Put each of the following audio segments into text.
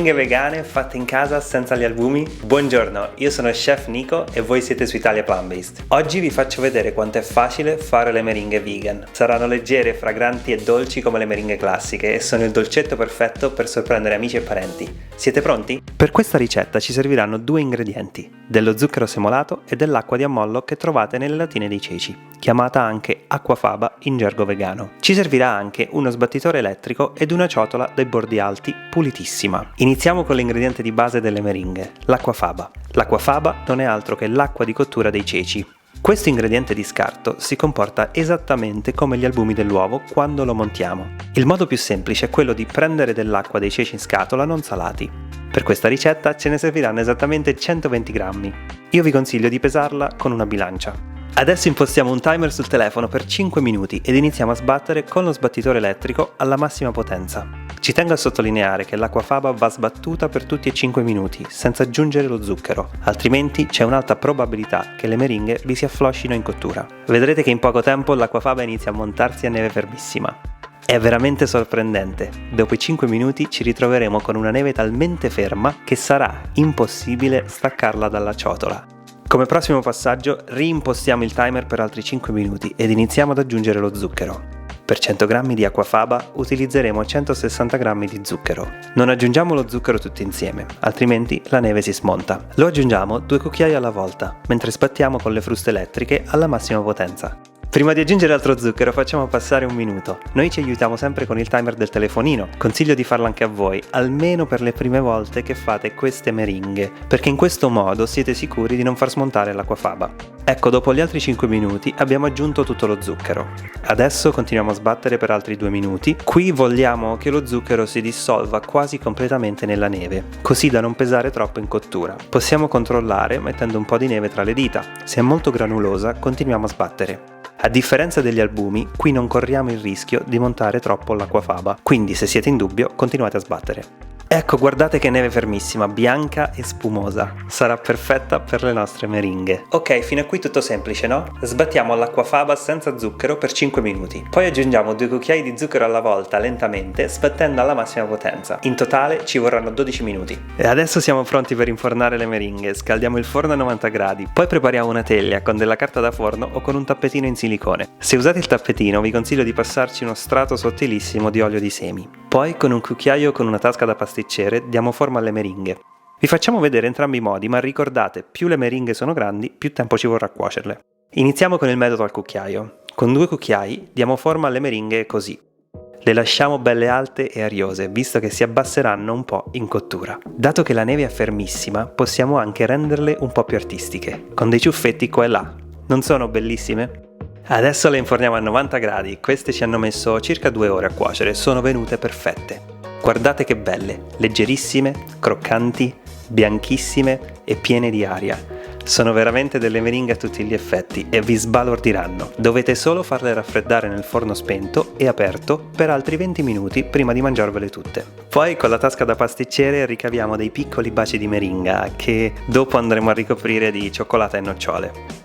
Meringhe vegane fatte in casa senza gli albumi? Buongiorno, io sono Chef Nico e voi siete su Italia Plant Based. Oggi vi faccio vedere quanto è facile fare le meringhe vegan. Saranno leggere, fragranti e dolci come le meringhe classiche e sono il dolcetto perfetto per sorprendere amici e parenti. Siete pronti? Per questa ricetta ci serviranno 2 ingredienti, dello zucchero semolato e dell'acqua di ammollo che trovate nelle latine dei ceci, chiamata anche acquafaba in gergo vegano. Ci servirà anche uno sbattitore elettrico ed una ciotola dai bordi alti pulitissima. Iniziamo con l'ingrediente di base delle meringhe, l'acquafaba. L'acquafaba non è altro che l'acqua di cottura dei ceci. Questo ingrediente di scarto si comporta esattamente come gli albumi dell'uovo quando lo montiamo. Il modo più semplice è quello di prendere dell'acqua dei ceci in scatola non salati. Per questa ricetta ce ne serviranno esattamente 120 grammi. Io vi consiglio di pesarla con una bilancia. Adesso impostiamo un timer sul telefono per 5 minuti ed iniziamo a sbattere con lo sbattitore elettrico alla massima potenza. Ci tengo a sottolineare che l'acquafaba va sbattuta per tutti e 5 minuti, senza aggiungere lo zucchero, altrimenti c'è un'alta probabilità che le meringhe vi si affloscino in cottura. Vedrete che in poco tempo l'acquafaba inizia a montarsi a neve fermissima. È veramente sorprendente. Dopo i 5 minuti ci ritroveremo con una neve talmente ferma che sarà impossibile staccarla dalla ciotola. Come prossimo passaggio reimpostiamo il timer per altri 5 minuti ed iniziamo ad aggiungere lo zucchero. Per 100 g di acquafaba utilizzeremo 160 g di zucchero. Non aggiungiamo lo zucchero tutto insieme, altrimenti la neve si smonta. Lo aggiungiamo 2 cucchiai alla volta, mentre sbattiamo con le fruste elettriche alla massima potenza. Prima di aggiungere altro zucchero facciamo passare 1 minuto. Noi ci aiutiamo sempre con il timer del telefonino. Consiglio di farlo anche a voi, almeno per le prime volte che fate queste meringhe, perché in questo modo siete sicuri di non far smontare l'acquafaba. Ecco, dopo gli altri 5 minuti abbiamo aggiunto tutto lo zucchero. Adesso continuiamo a sbattere per altri 2 minuti. Qui vogliamo che lo zucchero si dissolva quasi completamente nella neve, così da non pesare troppo in cottura. Possiamo controllare mettendo un po' di neve tra le dita. Se è molto granulosa, continuiamo a sbattere. A differenza degli albumi, qui non corriamo il rischio di montare troppo l'acquafaba, quindi se siete in dubbio continuate a sbattere. Ecco, guardate che neve fermissima, bianca e spumosa. Sarà perfetta per le nostre meringhe. Ok, fino a qui tutto semplice, no? Sbattiamo l'acquafaba senza zucchero per 5 minuti. Poi aggiungiamo 2 cucchiai di zucchero alla volta lentamente, sbattendo alla massima potenza. In totale ci vorranno 12 minuti. E adesso siamo pronti per infornare le meringhe. Scaldiamo il forno a 90 gradi. Poi prepariamo una teglia con della carta da forno o con un tappetino in silicone. Se usate il tappetino vi consiglio di passarci uno strato sottilissimo di olio di semi. Poi con un cucchiaio o con una tasca da pasticcere diamo forma alle meringhe. Vi facciamo vedere entrambi i modi, ma ricordate, più le meringhe sono grandi, più tempo ci vorrà a cuocerle. Iniziamo con il metodo al cucchiaio. Con 2 cucchiai diamo forma alle meringhe così. Le lasciamo belle alte e ariose, visto che si abbasseranno un po' in cottura. Dato che la neve è fermissima, possiamo anche renderle un po' più artistiche, con dei ciuffetti qua e là. Non sono bellissime? Adesso le inforniamo a 90 gradi, queste ci hanno messo circa 2 ore a cuocere, sono venute perfette. Guardate che belle, leggerissime, croccanti, bianchissime e piene di aria. Sono veramente delle meringhe a tutti gli effetti e vi sbalordiranno. Dovete solo farle raffreddare nel forno spento e aperto per altri 20 minuti prima di mangiarvele tutte. Poi con la tasca da pasticcere ricaviamo dei piccoli baci di meringa che dopo andremo a ricoprire di cioccolata e nocciole.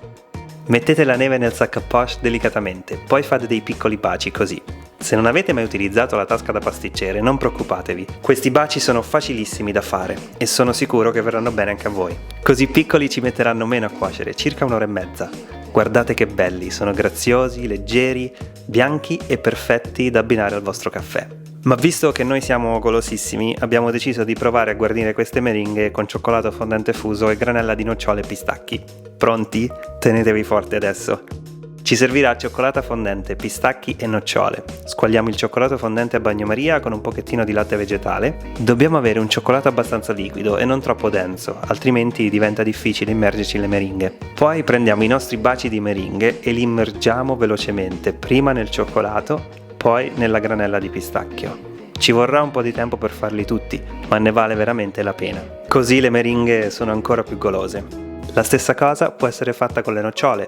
Mettete la neve nel sac à poche delicatamente, poi fate dei piccoli baci così. Se non avete mai utilizzato la tasca da pasticcere, non preoccupatevi. Questi baci sono facilissimi da fare e sono sicuro che verranno bene anche a voi. Così piccoli ci metteranno meno a cuocere, circa 1 ora e mezza. Guardate che belli, sono graziosi, leggeri, bianchi e perfetti da abbinare al vostro caffè. Ma visto che noi siamo golosissimi, abbiamo deciso di provare a guarnire queste meringhe con cioccolato fondente fuso e granella di nocciole e pistacchi. Pronti? Tenetevi forte adesso! Ci servirà cioccolata fondente, pistacchi e nocciole. Squagliamo il cioccolato fondente a bagnomaria con un pochettino di latte vegetale. Dobbiamo avere un cioccolato abbastanza liquido e non troppo denso, altrimenti diventa difficile immergerci le meringhe. Poi prendiamo i nostri baci di meringhe e li immergiamo velocemente, prima nel cioccolato, poi nella granella di pistacchio. Ci vorrà un po' di tempo per farli tutti, ma ne vale veramente la pena. Così le meringhe sono ancora più golose. La stessa cosa può essere fatta con le nocciole.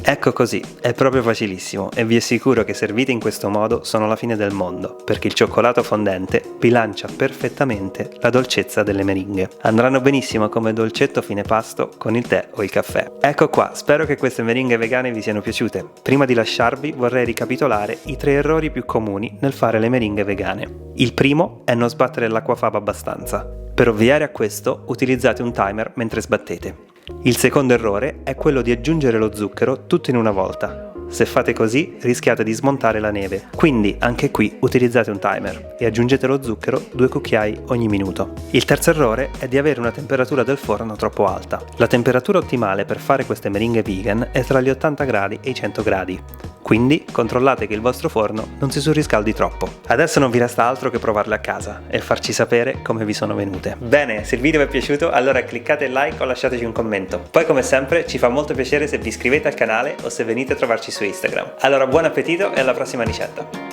Ecco così, è proprio facilissimo e vi assicuro che servite in questo modo sono la fine del mondo, perché il cioccolato fondente bilancia perfettamente la dolcezza delle meringhe. Andranno benissimo come dolcetto fine pasto con il tè o il caffè. Ecco qua, spero che queste meringhe vegane vi siano piaciute. Prima di lasciarvi vorrei ricapitolare i 3 errori più comuni nel fare le meringhe vegane. Il primo è non sbattere l'acquafaba abbastanza. Per ovviare a questo utilizzate un timer mentre sbattete. Il secondo errore è quello di aggiungere lo zucchero tutto in una volta. Se fate così rischiate di smontare la neve, quindi anche qui utilizzate un timer e aggiungete lo zucchero 2 cucchiai ogni minuto. Il terzo errore è di avere una temperatura del forno troppo alta. La temperatura ottimale per fare queste meringhe vegan è tra gli 80 gradi e i 100 gradi. Quindi controllate che il vostro forno non si surriscaldi troppo. Adesso non vi resta altro che provarle a casa e farci sapere come vi sono venute. Bene, se il video vi è piaciuto allora cliccate like o lasciateci un commento. Poi come sempre ci fa molto piacere se vi iscrivete al canale o se venite a trovarci su Instagram. Allora buon appetito e alla prossima ricetta!